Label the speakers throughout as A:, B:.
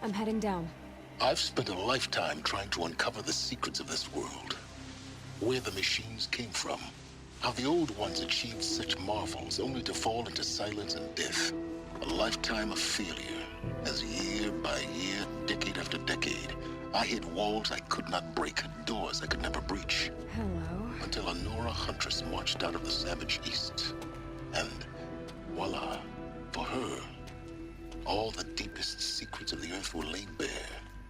A: I'm heading down.
B: I've spent a lifetime trying to uncover the secrets of this world. Where the machines came from. How the old ones achieved such marvels only to fall into silence and death. A lifetime of failure, as year by year, decade after decade, I hit walls I could not break, doors I could never breach.
A: Hello.
B: Until a Nora Huntress marched out of the savage East. And voila, for her, all the deepest secrets of the Earth were laid bare.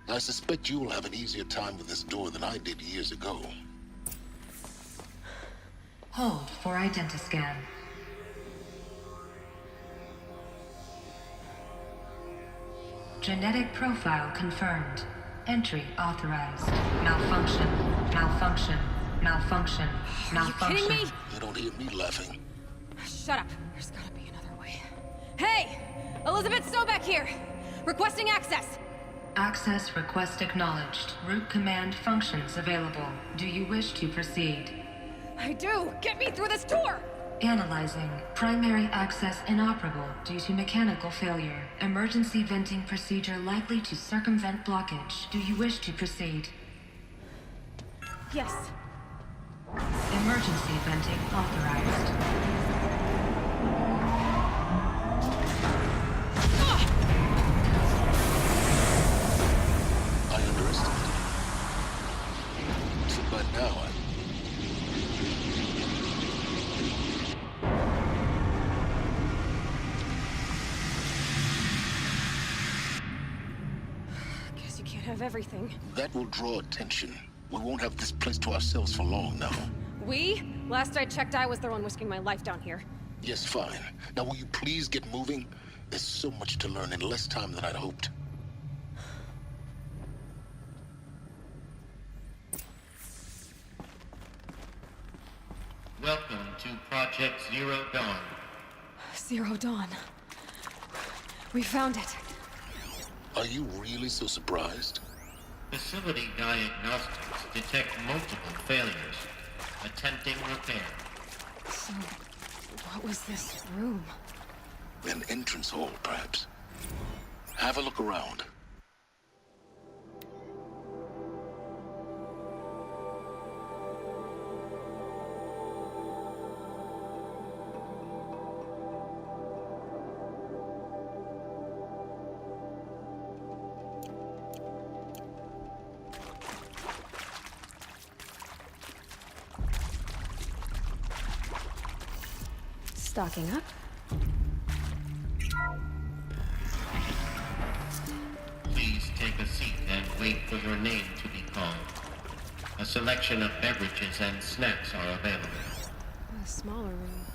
B: I suspect you'll have an easier time with this door than I did years ago.
C: Hold for identiscan. Genetic profile confirmed. Entry authorized. Malfunction. Malfunction. Malfunction. Malfunction.
A: Are you kidding me?
B: You don't hear me laughing.
A: Shut up. There's gotta be another way. Hey! Elizabeth Sobek here! Requesting access!
C: Access request acknowledged. Root command functions available. Do you wish to proceed?
A: I do! Get me through this door!
C: Analyzing. Primary access inoperable due to mechanical failure. Emergency venting procedure likely to circumvent blockage. Do you wish to proceed?
A: Yes.
C: Emergency venting authorized.
B: I underestimated it. So by now,
A: Guess you can't have everything.
B: that will draw attention. We won't have this place to ourselves for long now.
A: We? Last I checked, I was the one risking my life down here.
B: Yes, fine. Now will you please get moving? There's so much to learn in less time than I'd hoped.
D: Welcome to Project Zero Dawn.
A: Zero Dawn. We found it.
B: Are you really so surprised?
D: Facility diagnostics detect multiple failures. Attempting repair.
A: So, what was this room?
B: An entrance hall, perhaps. Have a look around.
A: Stocking up.
D: Please take a seat and wait for your name to be called. A selection of beverages and snacks are available.
A: A smaller room.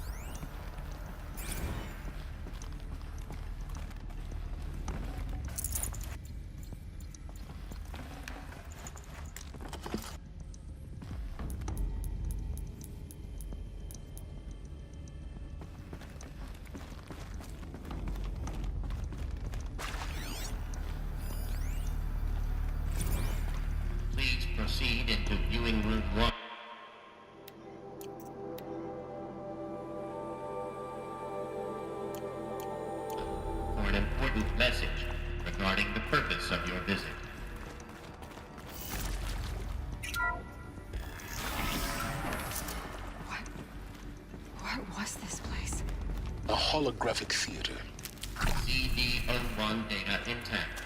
D: Please proceed into viewing room 1. For an important message regarding the purpose of your visit.
A: What was this place?
B: A holographic theater.
D: CD01 data intact.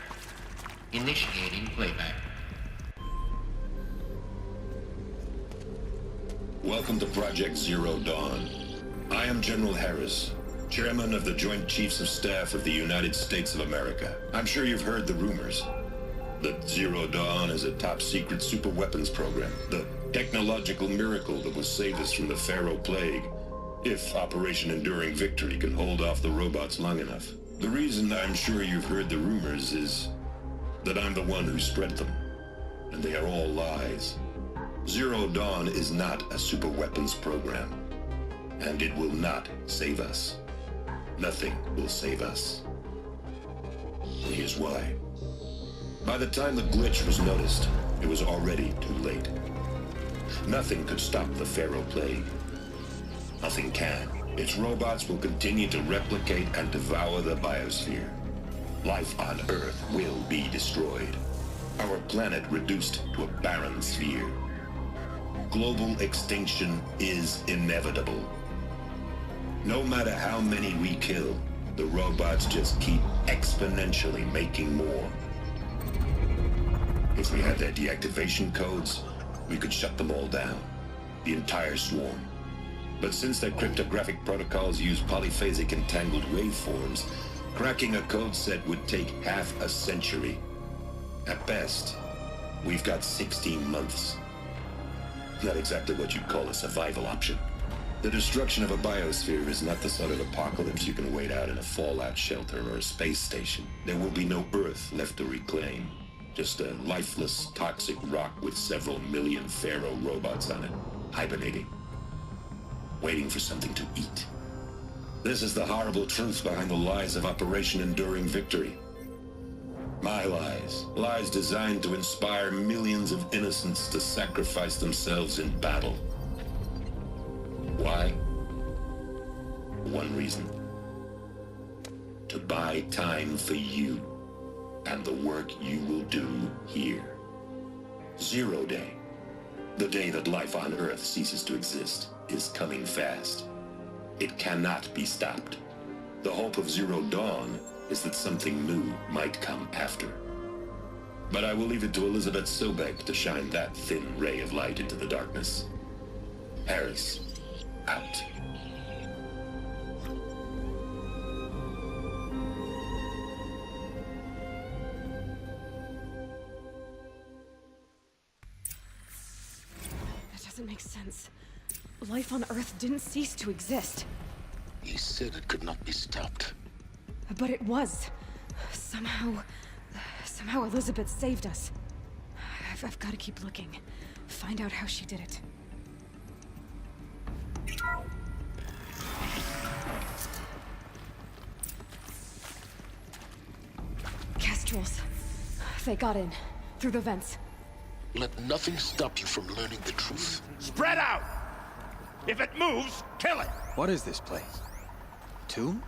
D: Initiating playback.
E: Welcome to Project Zero Dawn. I am General Harris, Chairman of the Joint Chiefs of Staff of the United States of America. I'm sure you've heard the rumors. That Zero Dawn is a top-secret superweapons program. The technological miracle that will save us from the Pharaoh Plague, if Operation Enduring Victory can hold off the robots long enough. The reason I'm sure you've heard the rumors is that I'm the one who spread them, and they are all lies. Zero Dawn is not a superweapons program, and it will not save us. Nothing will save us. Here's why. By the time the glitch was noticed, it was already too late. Nothing could stop the Pharaoh Plague. Nothing can. Its robots will continue to replicate and devour the biosphere. Life on Earth will be destroyed. Our planet reduced to a barren sphere. Global extinction is inevitable. No matter how many we kill, the robots just keep exponentially making more. If we had their deactivation codes, we could shut them all down. The entire swarm. But since their cryptographic protocols use polyphasic entangled waveforms, cracking a code set would take half a century. At best, we've got 16 months. Not exactly what you'd call a survival option. The destruction of a biosphere is not the sort of apocalypse you can wait out in a fallout shelter or a space station. There will be no Earth left to reclaim. Just a lifeless, toxic rock with several million Pharaoh robots on it, hibernating, waiting for something to eat. This is the horrible truth behind the lies of Operation Enduring Victory. My lies. Lies designed to inspire millions of innocents to sacrifice themselves in battle. Why? One reason. To buy time for you and the work you will do here. Zero Day, the day that life on Earth ceases to exist, is coming fast. It cannot be stopped. The hope of Zero Dawn is that something new might come after. But I will leave it to Elizabeth Sobek to shine that thin ray of light into the darkness. Harris, out.
A: That doesn't make sense. Life on Earth didn't cease to exist.
B: He said it could not be stopped.
A: But it was. Somehow Elizabeth saved us. I've got to keep looking. Find out how she did it. Kestrels. They got in. Through the vents.
B: Let nothing stop you from learning the truth.
F: Spread out! If it moves, kill it!
G: What is this place? Tomb?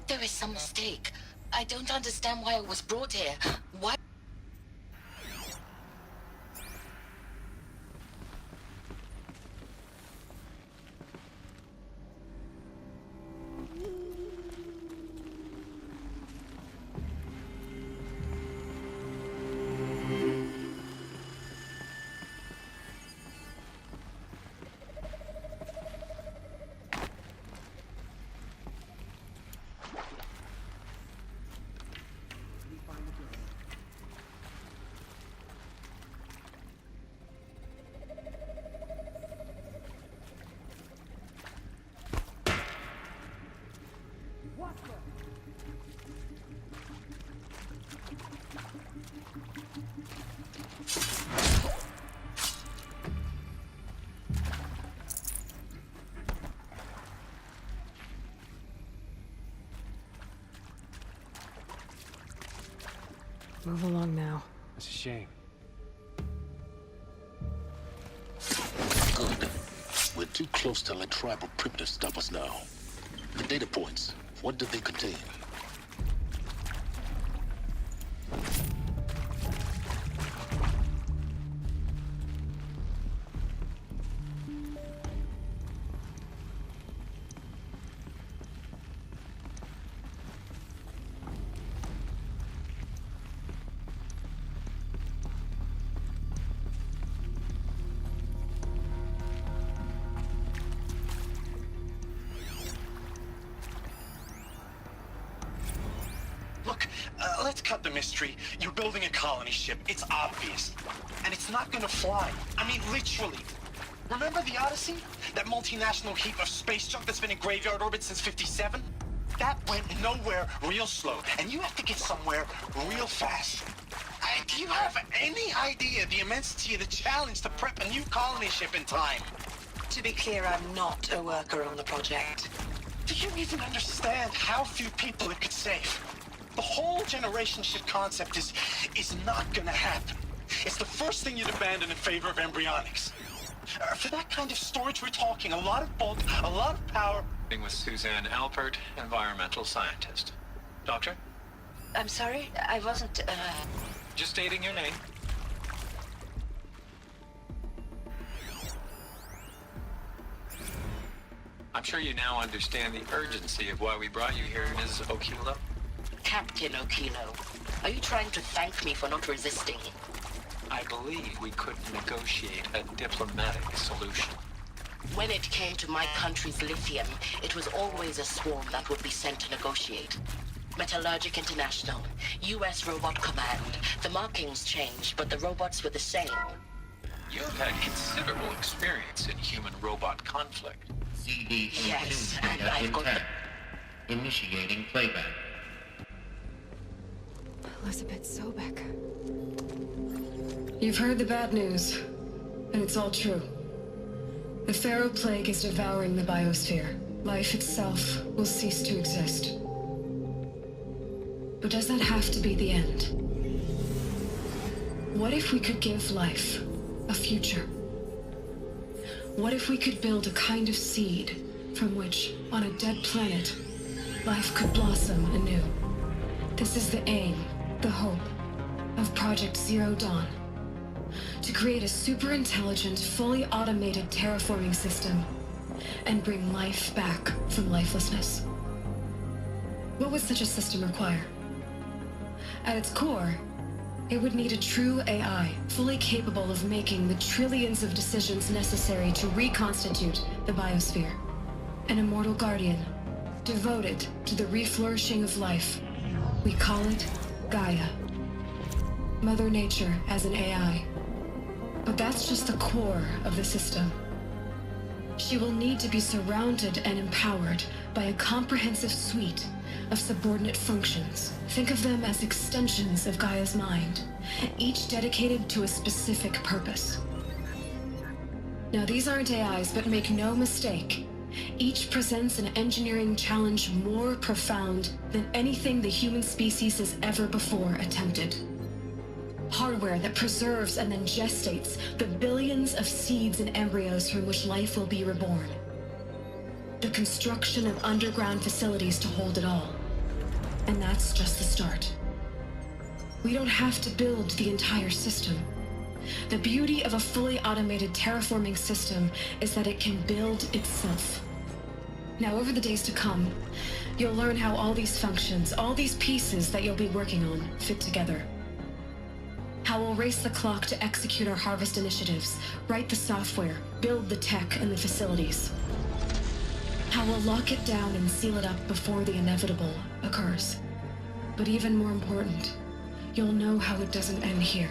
H: There is some mistake. I don't understand why I was brought here. Why?
A: Move along now.
G: That's a shame.
B: Good. We're too close to let tribal primitives stop us now. The data points, what did they contain?
I: Look, let's cut the mystery. You're building a colony ship. It's obvious. And it's not gonna fly. I mean, literally. Remember the Odyssey? That multinational heap of space junk that's been in graveyard orbit since '57? That went nowhere real slow. And you have to get somewhere real fast. Do you have any idea the immensity of the challenge to prep a new colony ship in time?
H: To be clear, I'm not a worker on the project.
I: Do you even understand how few people it could save? The whole generation ship concept is not gonna happen. It's the first thing you'd abandon in favor of embryonics. For that kind of storage, we're talking a lot of bulk, a lot of power.
G: With Suzanne Alpert, environmental scientist. Doctor?
H: I'm sorry, I wasn't,
G: Just stating your name. I'm sure you now understand the urgency of why we brought you here, Ms. Okilo.
H: Captain Okilo. Are you trying to thank me for not resisting?
G: I believe we could negotiate a diplomatic solution.
H: When it came to my country's lithium, it was always a swarm that would be sent to negotiate. Metallurgic International, U.S. Robot Command. The markings changed, but the robots were the same.
G: You've had considerable experience in human-robot conflict.
D: CD
H: Yes, and I've got
D: intact. Initiating playback.
A: Elizabeth Sobek.
J: You've heard the bad news, and it's all true. The Pharaoh Plague is devouring the biosphere. Life itself will cease to exist. But does that have to be the end? What if we could give life a future? What if we could build a kind of seed from which, on a dead planet, life could blossom anew? This is the aim, the hope, of Project Zero Dawn. To create a super-intelligent, fully automated terraforming system and bring life back from lifelessness. What would such a system require? At its core, it would need a true AI, fully capable of making the trillions of decisions necessary to reconstitute the biosphere. An immortal guardian, devoted to the reflourishing of life. We call it Gaia. Mother Nature as an AI. But that's just the core of the system. She will need to be surrounded and empowered by a comprehensive suite of subordinate functions. Think of them as extensions of Gaia's mind, each dedicated to a specific purpose. Now, these aren't AIs, but make no mistake, each presents an engineering challenge more profound than anything the human species has ever before attempted. Hardware that preserves and then gestates the billions of seeds and embryos from which life will be reborn. The construction of underground facilities to hold it all. And that's just the start. We don't have to build the entire system. The beauty of a fully automated terraforming system is that it can build itself. Now, over the days to come, you'll learn how all these functions, all these pieces that you'll be working on, fit together. How we'll race the clock to execute our harvest initiatives, write the software, build the tech and the facilities. How we'll lock it down and seal it up before the inevitable occurs. But even more important, you'll know how it doesn't end here.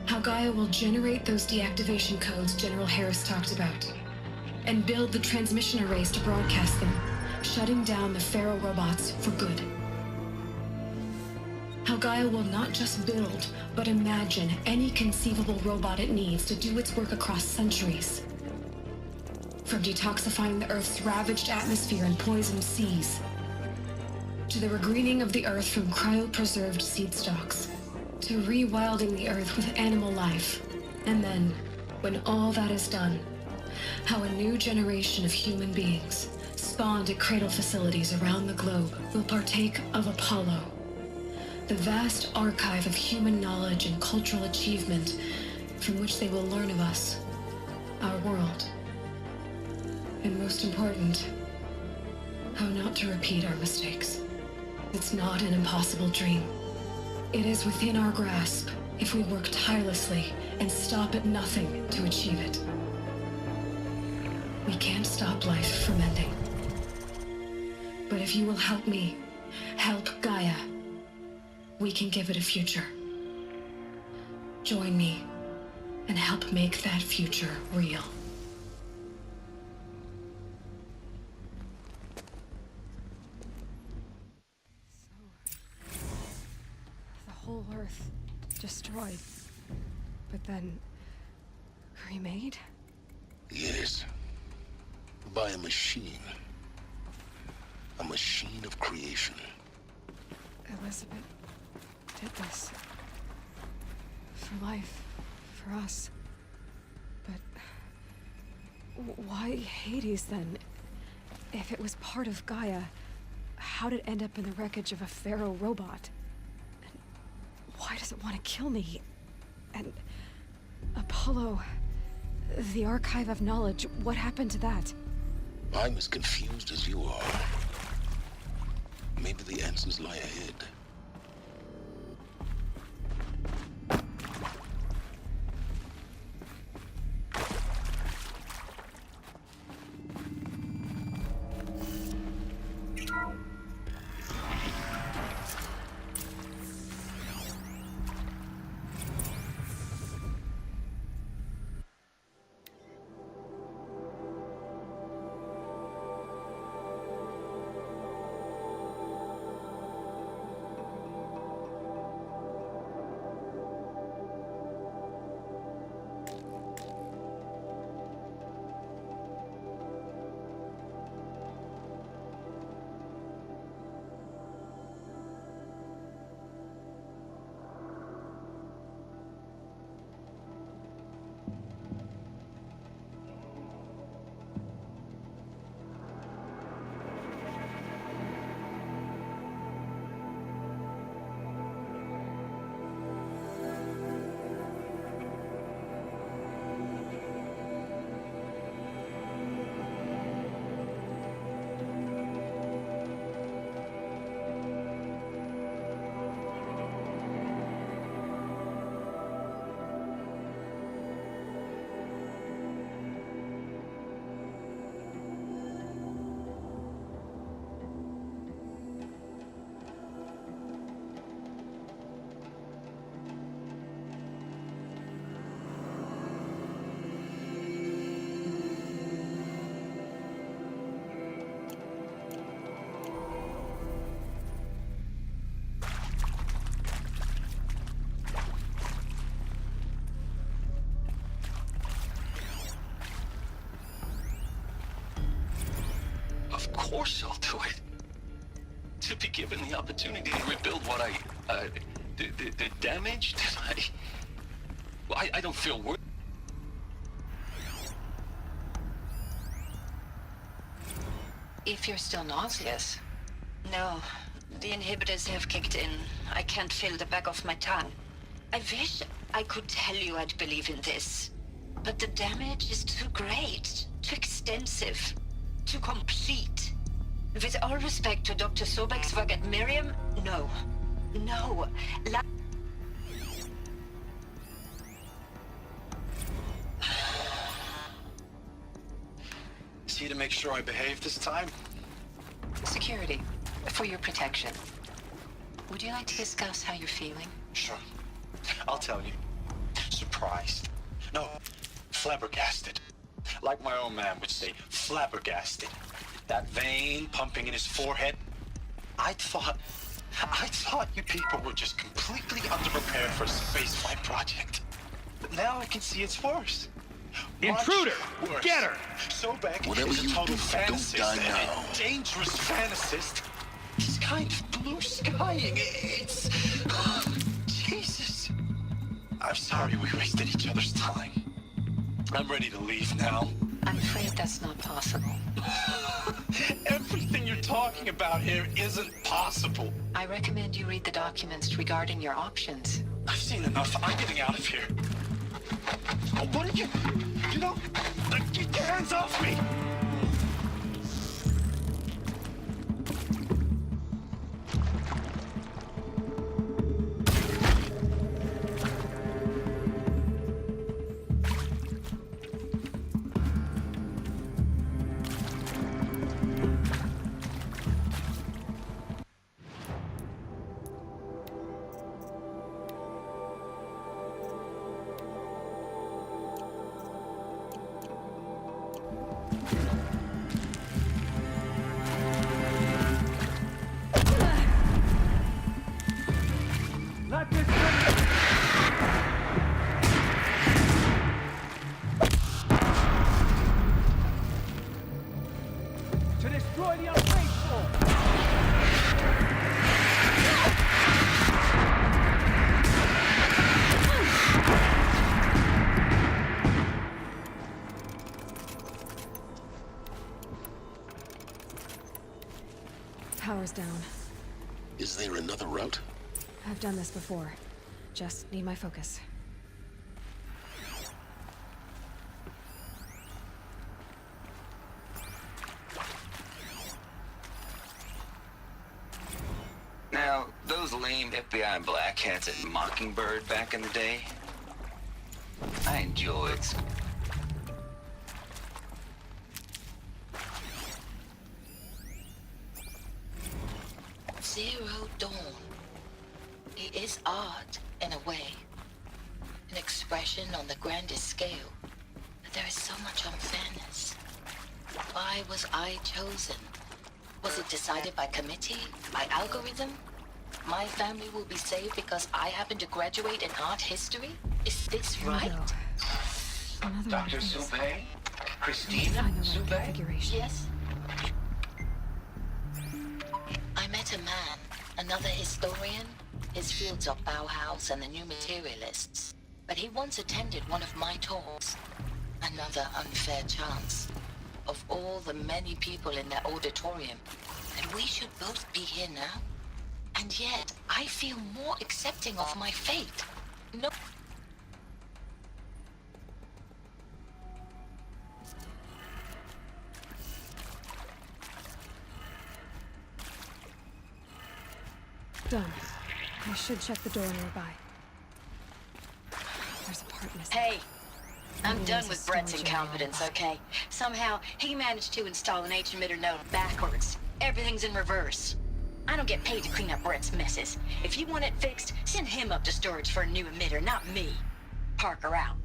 J: How Gaia will generate those deactivation codes General Harris talked about, and build the transmission arrays to broadcast them, shutting down the Pharaoh robots for good. How Gaia will not just build, but imagine any conceivable robot it needs to do its work across centuries. From detoxifying the Earth's ravaged atmosphere and poisoned seas, to the regreening of the Earth from cryopreserved seed stalks. to rewilding the Earth with animal life. And then, when all that is done, how a new generation of human beings, spawned at cradle facilities around the globe, will partake of Apollo, the vast archive of human knowledge and cultural achievement from which they will learn of us, our world. And most important, how not to repeat our mistakes. It's not an impossible dream. It is within our grasp if we work tirelessly and stop at nothing to achieve it. We can't stop life from ending. But if you will help me, help Gaia, we can give it a future. Join me and help make that future real.
A: The whole Earth destroyed, but then remade?
B: Yes. By a machine. A machine of creation.
A: Elizabeth did this. For life. For us. But why Hades then? If it was part of Gaia, how did it end up in the wreckage of a Pharaoh robot? And why does it want to kill me? And Apollo, the archive of knowledge, what happened to that?
B: I'm as confused as you are. Maybe the answers lie ahead.
G: Of course I'll do it. To be given the opportunity to rebuild what the damage that I don't feel worth.
K: If you're still nauseous. No, the inhibitors have kicked in. I can't feel the back of my tongue. I wish I could tell you I'd believe in this. But the damage is too great, too extensive, too complete. With all respect to Dr. Sobek's work at Miriam, no. No.
I: Is he to make sure I behave this time?
K: Security, for your protection. Would you like to discuss how you're feeling?
I: Sure. I'll tell you. Surprised. No, flabbergasted. Like my old man would say, flabbergasted. That vein pumping in his forehead. I thought you people were just completely underprepared for a spaceflight project. But now I can see it's worse.
F: Intruder!
I: Worse.
F: Get her!
I: Sobek
B: Whatever
I: is a
B: you
I: total
B: do,
I: fantasist
B: don't die
I: and
B: now.
I: a dangerous fantasist. He's kind of blue skying. It's... Jesus. I'm sorry we wasted each other's time. I'm ready to leave now.
K: I'm afraid that's not possible.
I: Everything you're talking about here isn't possible.
K: I recommend you read the documents regarding your options.
I: I've seen enough. I'm getting out of here. Oh, what did you know? Get your hands off me!
L: To destroy the unfaithful!
A: Power's down.
B: Is there another route?
A: I've done this before. Just need my focus.
M: Now, those lame FBI blackheads at Mockingbird back in the day, I enjoyed.
H: Zero Dawn. It is art, in a way. An expression on the grandest scale. But there is so much unfairness. Why was I chosen? Was it decided by committee? By algorithm? My family will be saved because I happen to graduate in art history? Is this right?
A: Another
M: Dr.
A: one of these.
M: Soubet?
A: Find
M: Christina
A: the right
M: Soubet?
A: configuration.
H: Yes. I met a man, another historian. His fields are Bauhaus and the New Materialists. But he once attended one of my talks. Another unfair chance. Of all the many people in that auditorium. And we should both be here now. And yet, I feel more accepting of my fate. No.
A: Done. I should check the door nearby. There's a part missing.
K: Hey, I'm
A: Maybe
K: done
A: there's a
K: with Brett's
A: storage area
K: incompetence,
A: nearby.
K: okay? Somehow, he managed to install an H-emitter node backwards. Everything's in reverse. I don't get paid to clean up Brett's messes. If you want it fixed, send him up to storage for a new emitter, not me. Parker out.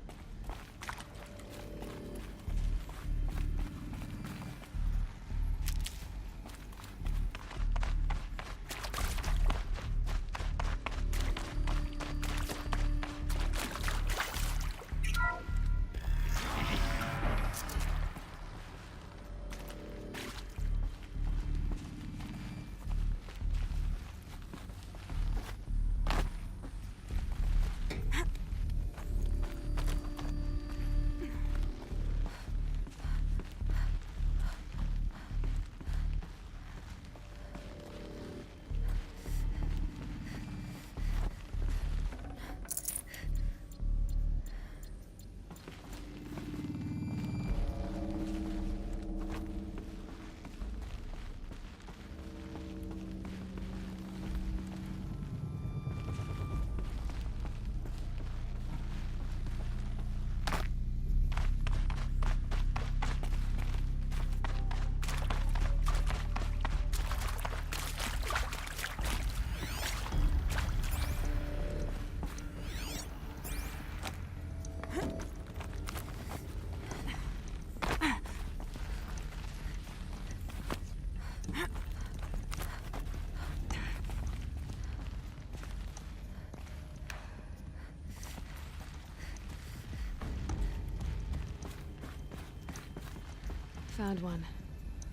A: Found one.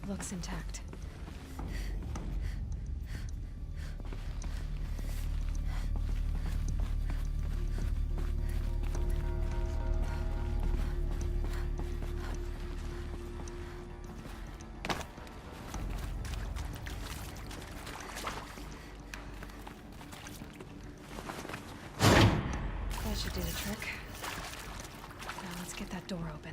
A: Looks intact. should do the trick. Now let's get that door open.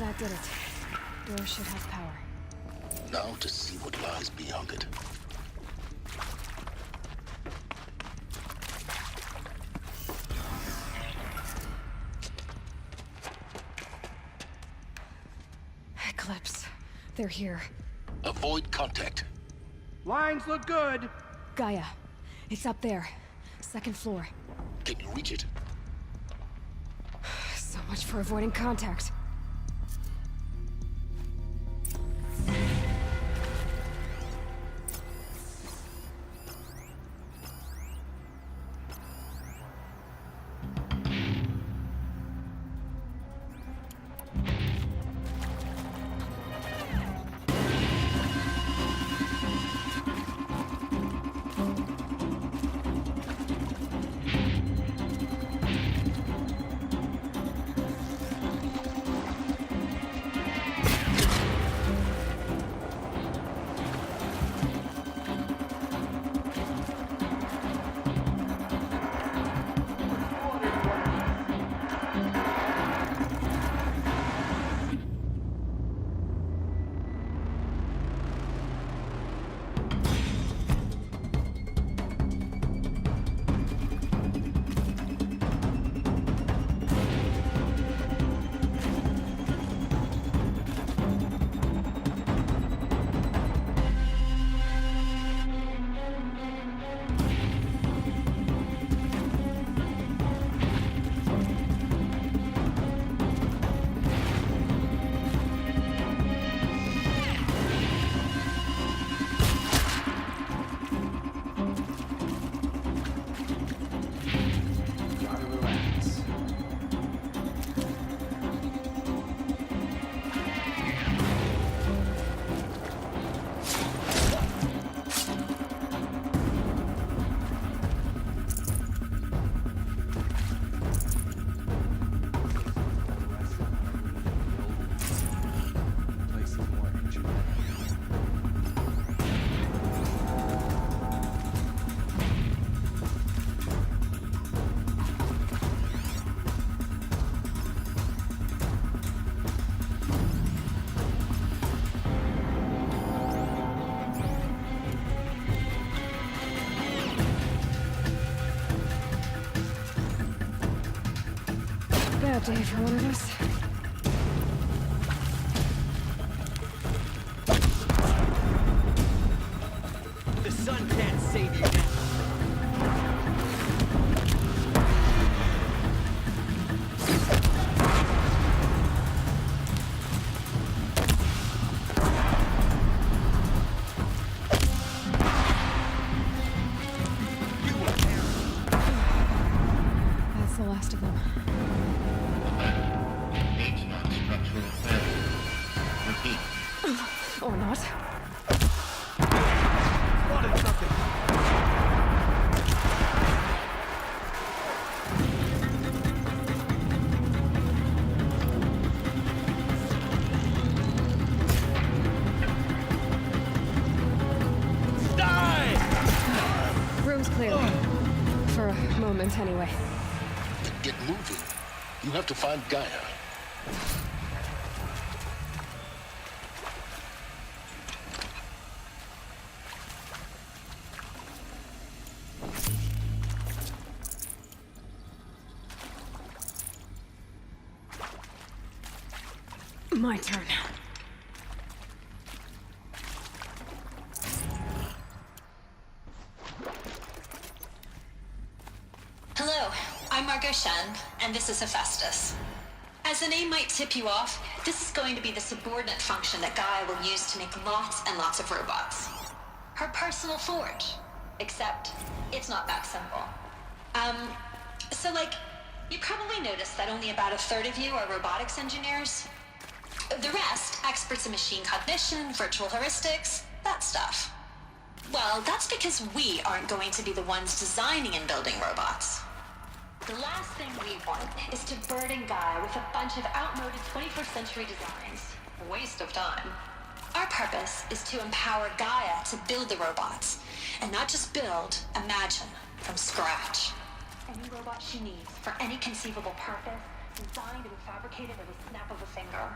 A: That did it. Door should have power.
B: Now to see what lies beyond it.
A: Eclipse. They're here.
B: Avoid contact.
L: Lines look good.
A: Gaia. It's up there. Second floor.
B: Can you reach it?
A: So much for avoiding contact. day for one of us.
N: The sun can't save you now.
A: That's the last of them.
D: H-Knock structural failure. Repeat.
A: Or not.
L: Spotted something.
A: Room's clear. For a moment, anyway.
B: Then get moving. You have to find Gaia.
A: My turn.
K: Hello, I'm Margot Shen, and this is Hephaestus. As the name might tip you off, this is going to be the subordinate function that Gaia will use to make lots and lots of robots. Her personal forge. Except, it's not that simple. You probably noticed that only about a third of you are robotics engineers. The rest, experts in machine cognition, virtual heuristics, that stuff. Well, that's because we aren't going to be the ones designing and building robots. The last thing we want is to burden Gaia with a bunch of outmoded 21st century designs. A waste of time. Our purpose is to empower Gaia to build the robots. And not just build, imagine, from scratch. Any robot she needs, for any conceivable purpose, designed and fabricated at a snap of a finger.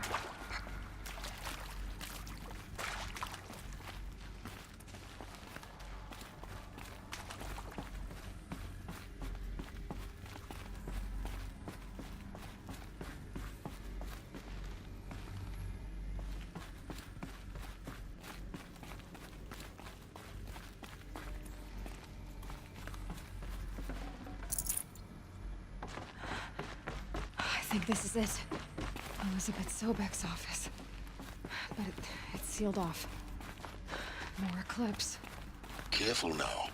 A: I think this is it. Elizabeth Sobek's office. But it's sealed off. More Eclipse.
B: Careful now.